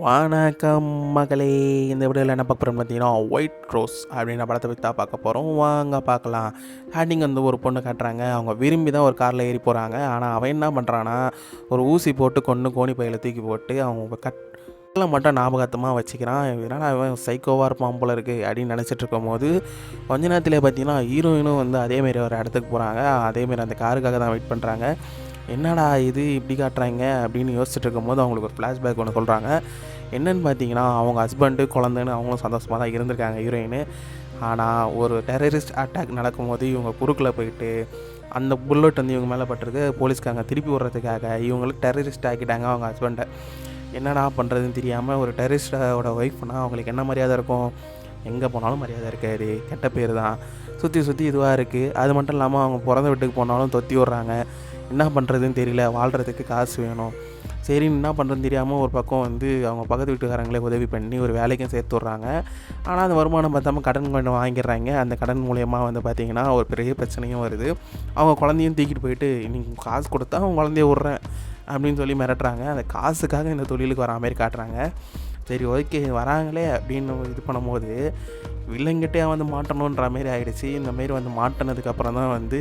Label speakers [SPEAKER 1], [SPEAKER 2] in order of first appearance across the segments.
[SPEAKER 1] வணக்கம் மகளே. இந்த வீடியோவில் என்ன பார்க்க போகிறோம்னு பார்த்தீங்கன்னா, ஒயிட் ரோஸ் அப்படின்ற படத்தை பற்றி தான் பார்க்க போகிறோம். வாங்க பார்க்கலாம். ஸ்டார்டிங் வந்து ஒரு பொண்ணு காட்டுறாங்க. அவங்க விரும்பி தான் ஒரு காரில் ஏறி போகிறாங்க. ஆனால் அவன் என்ன பண்ணுறான்னா, ஒரு ஊசி போட்டு கோணி பையில் தூக்கி போட்டு அவங்க மட்டும் ஞாபகத்தமாக வச்சுக்கிறான். இதனால் அவன் சைக்கோவாக இருப்பான் போல இருக்குது அப்படின்னு நினச்சிட்டு இருக்கும் போது, கொஞ்ச நேரத்திலே பார்த்தீங்கன்னா ஹீரோயினும் வந்து அதேமாரி ஒரு இடத்துக்கு போகிறாங்க. அதேமாரி அந்த காருக்காக தான் வெயிட் பண்ணுறாங்க. என்னடா இது இப்படி காட்டுறாங்க அப்படின்னு யோசிச்சுட்டு இருக்கும்போது அவங்களுக்கு ஒரு ஃப்ளாஷ்பேக் ஒன்று சொல்கிறாங்க. என்னென்னு பார்த்தீங்கன்னா, அவங்க ஹஸ்பண்டு குழந்தைன்னு அவங்களும் சந்தோஷமாக தான் இருந்திருக்காங்க ஹீரோயின். ஆனால் ஒரு டெரரிஸ்ட் அட்டாக் நடக்கும்போது இவங்க குறுக்கில் போயிட்டு அந்த புல்லட் வந்து இவங்க மேலே பட்டிருக்கு. போலீஸ்காரங்க திருப்பி விடுறதுக்காக இவங்களுக்கு டெரரிஸ்ட் ஆக்கிட்டாங்க அவங்க ஹஸ்பண்டை. என்னடா பண்ணுறதுன்னு தெரியாமல் ஒரு டெரரிஸ்டோட ஒய்ஃப்னால் அவங்களுக்கு என்ன மரியாதை இருக்கும்? எங்கே போனாலும் மரியாதை இருக்காது, கெட்ட பேர் தான், சுற்றி இதுவாக இருக்குது. அது மட்டும் இல்லாமல் அவங்க பிறந்த வீட்டுக்கு போனாலும் தொத்தி விட்றாங்க. என்ன பண்ணுறதுன்னு தெரியல, வாழ்கிறதுக்கு காசு வேணும். சரி என்ன பண்ணுறதுன்னு தெரியாமல் ஒரு பக்கம் வந்து அவங்க பக்கத்து வீட்டுக்காரங்களே உதவி பண்ணி ஒரு வேலைக்கும் சேர்த்து விட்றாங்க. ஆனால் அந்த வருமானம் பார்த்தாமல் கடன் கொஞ்சம் வாங்கிடுறாங்க. அந்த கடன் மூலயமா வந்து பார்த்திங்கன்னா ஒரு பெரிய பிரச்சனையும் வருது. அவங்க குழந்தையும் தூக்கிட்டு போயிட்டு நீங்கள் காசு கொடுத்தா அவங்க குழந்தைய விட்றேன் அப்படின்னு சொல்லி மிரட்டுறாங்க. அந்த காசுக்காக இந்த தொழிலுக்கு வர மாதிரி காட்டுறாங்க. சரி ஓகே வராங்களே அப்படின்னு இது பண்ணும்போது வில்லங்கிட்டே வந்து மாட்டணுன்ற மாரி ஆகிடுச்சு. இந்தமாரி வந்து மாட்டினதுக்கப்புறம் தான் வந்து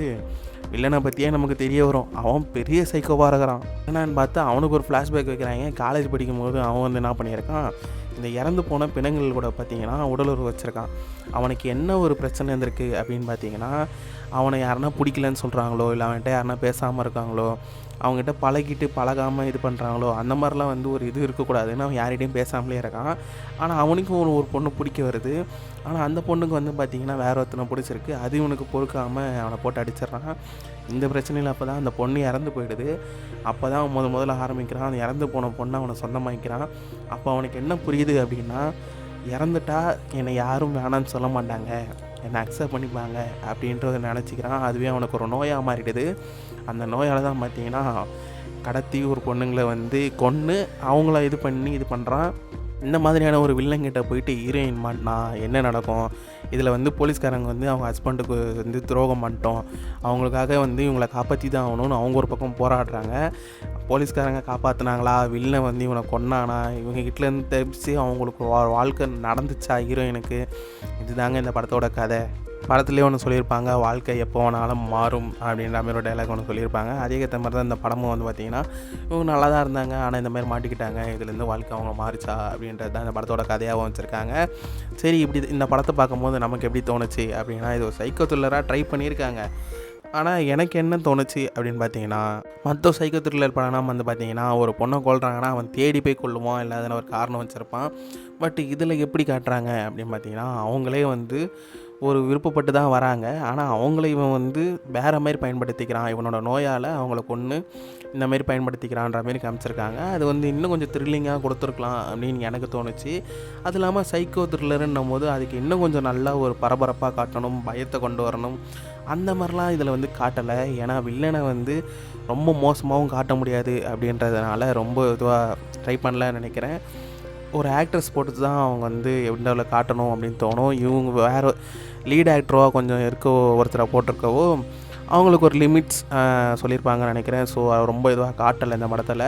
[SPEAKER 1] வில்லனை பற்றியே நமக்கு தெரிய வரும். அவன் பெரிய சைக்கோவாக இருக்கிறான். என்னன்னு பார்த்தா அவனுக்கு ஒரு ஃப்ளாஷ்பேக் வைக்கிறாங்க. காலேஜ் படிக்கும்போது அவன் வந்து என்ன பண்ணியிருக்கான், இந்த இறந்து போன பிணங்கள் கூட பார்த்திங்கன்னா உடலுறவு வச்சுருக்கான். அவனுக்கு என்ன ஒரு பிரச்சனை இருந்திருக்கு அப்படின்னு பார்த்தீங்கன்னா, அவனை யாருன்னா பிடிக்கலன்னு சொல்கிறாங்களோ, இல்லை அவன்கிட்ட யாருன்னா பேசாமல் இருக்காங்களோ, அவங்ககிட்ட பழகிட்டு பழகாமல் இது பண்ணுறாங்களோ, அந்த மாதிரிலாம் வந்து ஒரு இது இருக்கக்கூடாதுன்னு அவன் யார்கிட்டையும் பேசாமலே இருக்கான். ஆனால் அவனுக்கும் ஒரு பொண்ணு பிடிக்க வருது. ஆனால் அந்த பொண்ணுக்கு வந்து பார்த்திங்கன்னா வேறு ஒருத்தனை பிடிச்சிருக்கு. அது இவனுக்கு பொறுக்காமல் அவனை போட்டு அடிச்சிடுறான். இந்த பிரச்சனையில் அப்போ தான் அந்த பொண்ணு இறந்து போயிடுது. அப்போ தான் அவன் முதல்ல ஆரம்பிக்கிறான். அந்த இறந்து போன பொண்ணை அவனை சொந்தமாக்கிறான். அப்போ அவனுக்கு என்ன புரியுது அப்படின்னா, இறந்துட்டா என்னை யாரும் வேணான்னு சொல்ல மாட்டாங்க, என்னை அக்செப்ட் பண்ணிப்பாங்க அப்படின்றத நினச்சிக்கிறான். அதுவே அவனுக்கு ஒரு நோயாக மாறிடுது. அந்த நோயால் தான் பார்த்திங்கன்னா கடத்தி ஒரு பொண்ணுங்களை வந்து கொன்று அவங்கள இது பண்ணி இது பண்ணுறான். இந்த மாதிரியான ஒரு வில்லங்கிட்ட போயிட்டு ஹீரோயின் மாட்டினா என்ன நடக்கும்? இதில் வந்து போலீஸ்காரங்க வந்து அவங்க ஹஸ்பண்டுக்கு வந்து துரோகம் பண்ணிட்டோம், அவங்களுக்காக வந்து இவங்களை காப்பாற்றி தான் ஆகணும்னு அவங்க ஒரு பக்கம் போராடுறாங்க. போலீஸ்காரங்க காப்பாற்றினாங்களா, வில்லன் வந்து இவனை கொன்னானா, இவங்க கிட்டேருந்து தப்பிச்சு அவங்களுக்கு வாழ்க்கை நடந்துச்சா ஹீரோயினுக்கு? இதுதாங்க இந்த படத்தோட கதை. படத்துலேயே ஒன்று சொல்லியிருப்பாங்க, வாழ்க்கை எப்போ வேணாலும் மாறும் அப்படின்ற மாதிரி ஒரு டைலாக் ஒன்று சொல்லியிருப்பாங்க. அதேற்ற மாதிரி தான் இந்த படமும் வந்து பார்த்திங்கன்னா இவங்க நல்லா தான் இருந்தாங்க, ஆனால் இந்த மாதிரி மாட்டிக்கிட்டாங்க, இதுலேருந்து வாழ்க்கை அவங்க மாறிச்சா அப்படின்றது தான் இந்த படத்தோட கதையாகவும் வச்சுருக்காங்க. சரி இப்படி இந்த படத்தை பார்க்கும்போது நமக்கு எப்படி தோணுச்சு அப்படின்னா, இது ஒரு சைக்கோ த்ரில்லராக ட்ரை பண்ணியிருக்காங்க. ஆனால் எனக்கு என்ன தோணுச்சு அப்படின்னு பார்த்தீங்கன்னா, மற்ற சைக்கோ த்ரில்லர் படம்னா வந்து பார்த்திங்கன்னா ஒரு பொண்ணை கொல்றாங்கன்னா அவன் தேடி போய் கொல்லுவான், இல்லை அதில் ஒரு காரணம் வச்சுருப்பான். பட் இதில் எப்படி காட்டுறாங்க அப்படின்னு பார்த்தீங்கன்னா, அவங்களே வந்து ஒரு விருப்பப்பட்டு தான் வராங்க. ஆனால் அவங்கள இவன் வந்து வேறு மாதிரி பயன்படுத்திக்கிறான். இவனோட நோயால் அவங்கள கொன்று இந்த மாதிரி பயன்படுத்திக்கிறான்ற மாரி காமிச்சிருக்காங்க. அது வந்து இன்னும் கொஞ்சம் த்ரில்லிங்காக கொடுத்துருக்கலாம் அப்படின்னு எனக்கு தோணுச்சு. அது இல்லாமல் சைக்கோ த்ரில்லருன்னும் போது அதுக்கு இன்னும் கொஞ்சம் நல்லா ஒரு பரபரப்பாக காட்டணும், பயத்தை கொண்டு வரணும். அந்த மாதிரிலாம் இதில் வந்து காட்டலை. ஏன்னா வில்லனை வந்து ரொம்ப மோசமாகவும் காட்ட முடியாது அப்படின்றதுனால ரொம்ப இதுவாக ட்ரை பண்ணலன்னு நினைக்கிறேன். ஒரு ஆக்ட்ரஸ் போட்டு தான் அவங்க வந்து எவ்வளோ காட்டணும் அப்படின்னு தோணும். இவங்க வேறு லீட் ஆக்டராக கொஞ்சம் ஒருத்தரை போட்டிருக்கவோ அவங்களுக்கு ஒரு லிமிட்ஸ் சொல்லியிருப்பாங்கன்னு நினைக்கிறேன். ஸோ ரொம்ப இதுவாக காட்டலை இந்த படத்தில்.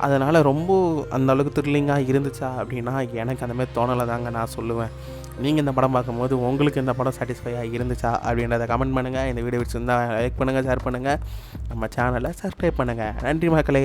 [SPEAKER 1] அதனால் ரொம்ப அந்தளவுக்கு த்ரில்லிங்காக இருந்துச்சா அப்படின்னா எனக்கு அந்தமாதிரி தோணலை தாங்க நான் சொல்லுவேன். நீங்கள் இந்த படம் பார்க்கும்போது உங்களுக்கு இந்த படம் சாட்டிஸ்ஃபையாக இருந்துச்சா அப்படின்றத கமெண்ட் பண்ணுங்கள். இந்த வீடியோ பிடிச்சிருந்தால் லைக் பண்ணுங்கள், ஷேர் பண்ணுங்கள், நம்ம சேனலை சப்ஸ்கிரைப் பண்ணுங்கள். நன்றி மக்களே.